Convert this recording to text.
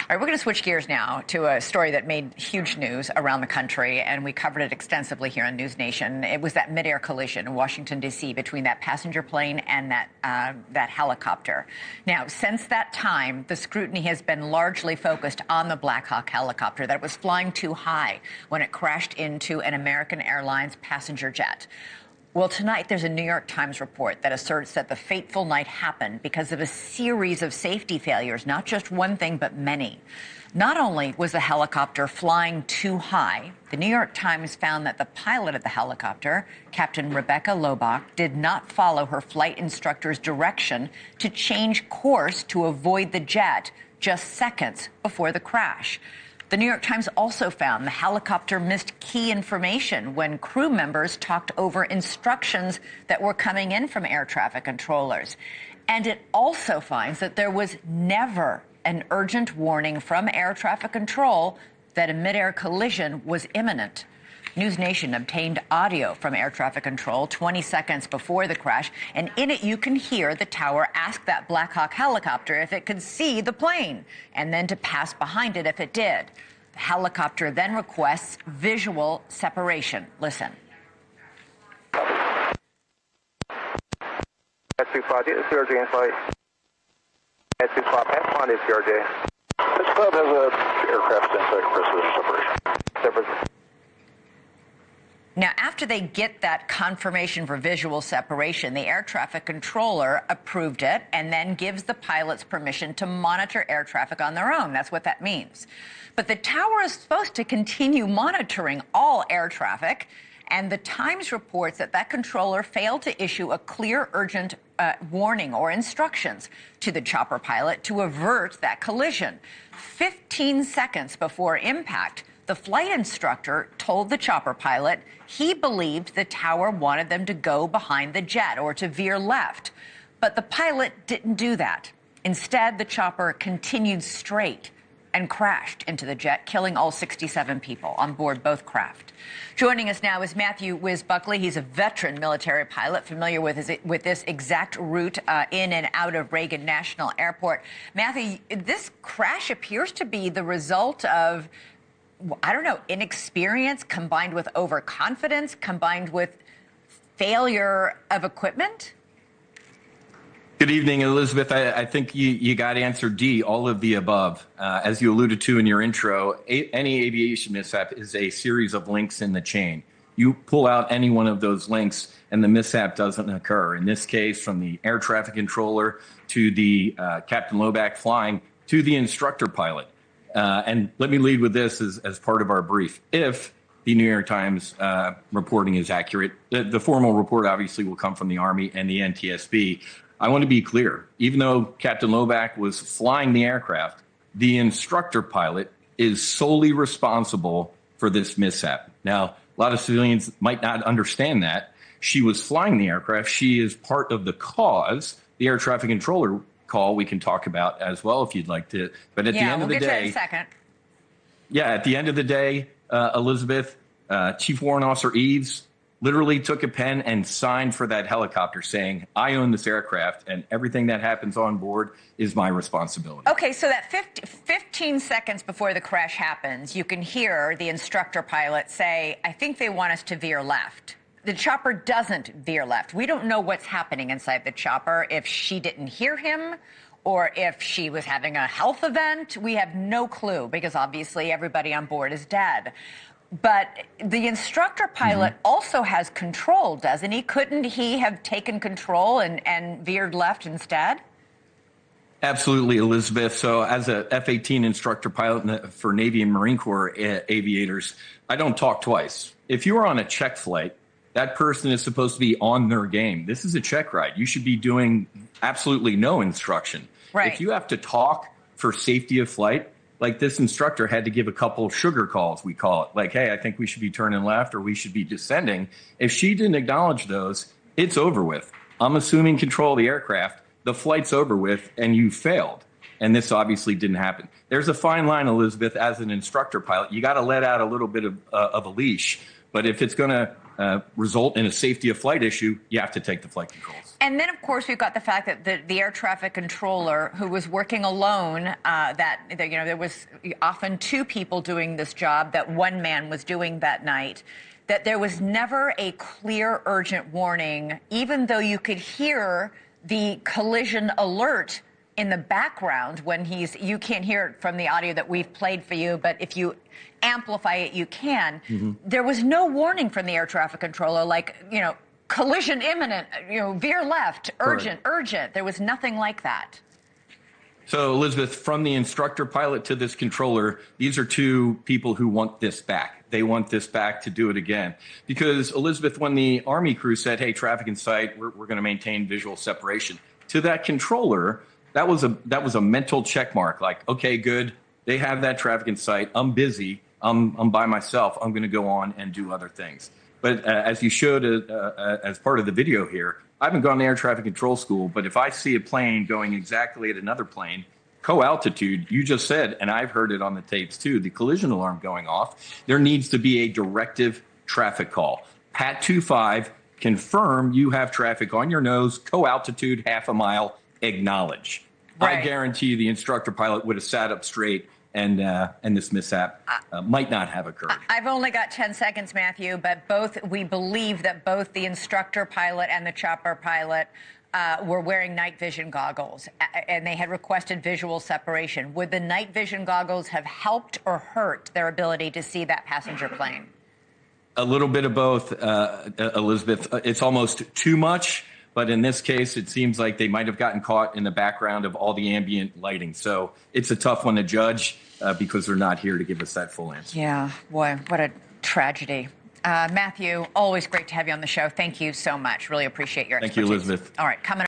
All right, we're going to switch gears now to a story that made huge news around the country, and we covered it extensively here on News Nation. It was that midair collision in Washington, D.C. between that passenger plane and that helicopter. Now, since that time, the scrutiny has been largely focused on the Black Hawk helicopter that was flying too high when it crashed into an American Airlines passenger jet. Well, tonight there's a New York Times report that asserts that the fateful night happened because of a series of safety failures, not just one thing, but many. Not only was the helicopter flying too high, the New York Times found that the pilot of the helicopter, Captain Rebecca Lobach, did not follow her flight instructor's direction to change course to avoid the jet just seconds before the crash. The New York Times also found the helicopter missed key information when crew members talked over instructions that were coming in from air traffic controllers. And it also finds that there was never an urgent warning from air traffic control that a midair collision was imminent. News Nation obtained audio from air traffic control 20 seconds before the crash, and in it you can hear the tower ask that Black Hawk helicopter if it could see the plane, and then to pass behind it if it did. The helicopter then requests visual separation. Listen. At 0J in flight. At 25, pass on is 0J. This club has a aircraft inside separation. Now, after they get that confirmation for visual separation, the air traffic controller approved it and then gives the pilots permission to monitor air traffic on their own. That's what that means. But the tower is supposed to continue monitoring all air traffic, and the Times reports that that controller failed to issue a clear, urgent warning or instructions to the chopper pilot to avert that collision. 15 seconds before impact, the flight instructor told the chopper pilot he believed the tower wanted them to go behind the jet or to veer left. But the pilot didn't do that. Instead, the chopper continued straight and crashed into the jet, killing all 67 people on board both craft. Joining us now is Matthew Whiz Buckley. He's a veteran military pilot, familiar with this exact route in and out of Reagan National Airport. Matthew, this crash appears to be the result of, I don't know, inexperience combined with overconfidence, combined with failure of equipment? Good evening, Elizabeth. I think you got answer D, all of the above. As you alluded to in your intro, any aviation mishap is a series of links in the chain. You pull out any one of those links and the mishap doesn't occur. In this case, from the air traffic controller to the Captain Lobach flying to the instructor pilot. And let me lead with this as part of our brief. If the New York Times reporting is accurate, the formal report obviously will come from the Army and the NTSB. I want to be clear. Even though Captain Lobach was flying the aircraft, the instructor pilot is solely responsible for this mishap. Now, a lot of civilians might not understand that. She was flying the aircraft. She is part of the cause. The air traffic controller call we can talk about as well if you'd like to. But at the end of the day, we'll get to that in a second. Yeah, at the end of the day, Elizabeth, Chief Warrant Officer Eves literally took a pen and signed for that helicopter saying, I own this aircraft and everything that happens on board is my responsibility. Okay, so that 15 seconds before the crash happens, you can hear the instructor pilot say, I think they want us to veer left. The chopper doesn't veer left. We don't know what's happening inside the chopper, if she didn't hear him or if she was having a health event. We have no clue because obviously everybody on board is dead. But the instructor pilot also has control, doesn't he? Couldn't he have taken control and veered left instead? Absolutely, Elizabeth. So as a F-18 instructor pilot for Navy and Marine Corps aviators, I don't talk twice. If you are on a check flight, that person is supposed to be on their game. This is a check ride. You should be doing absolutely no instruction. Right. If you have to talk for safety of flight, like this instructor had to give a couple sugar calls, we call it. Like, hey, I think we should be turning left or we should be descending. If she didn't acknowledge those, it's over with. I'm assuming control of the aircraft. The flight's over with and you failed. And this obviously didn't happen. There's a fine line, Elizabeth, as an instructor pilot. You got to let out a little bit of a leash. But if it's going to result in a safety of flight issue, you have to take the flight controls. And then, of course, we've got the fact that the air traffic controller who was working alone, there was often two people doing this job that one man was doing that night, that there was never a clear, urgent warning, even though you could hear the collision alert in the background when you can't hear it from the audio that we've played for you, but if you amplify it, you can. Mm-hmm. There was no warning from the air traffic controller, like, collision imminent, veer left, urgent, urgent. There was nothing like that. So, Elizabeth, from the instructor pilot to this controller, these are two people who want this back. They want this back to do it again. Because, Elizabeth, when the Army crew said, hey, traffic in sight, we're going to maintain visual separation, to that controller, that was a mental check mark. Like, okay, good. They have that traffic in sight. I'm busy. I'm by myself. I'm going to go on and do other things. But as you showed as part of the video here, I haven't gone to air traffic control school, but if I see a plane going exactly at another plane, co-altitude, you just said, and I've heard it on the tapes too, the collision alarm going off, there needs to be a directive traffic call. Pat 25, confirm you have traffic on your nose, co-altitude, half a mile, acknowledge. Right. I guarantee the instructor pilot would have sat up straight and this mishap might not have occurred. I've only got 10 seconds, Matthew, but we believe that both the instructor pilot and the chopper pilot were wearing night vision goggles, and they had requested visual separation. Would the night vision goggles have helped or hurt their ability to see that passenger plane? A little bit of both, Elizabeth. It's almost too much. But in this case, it seems like they might have gotten caught in the background of all the ambient lighting. So it's a tough one to judge because they're not here to give us that full answer. Yeah, boy, what a tragedy. Matthew, always great to have you on the show. Thank you so much. Really appreciate your expertise. Thank you, Elizabeth. All right, coming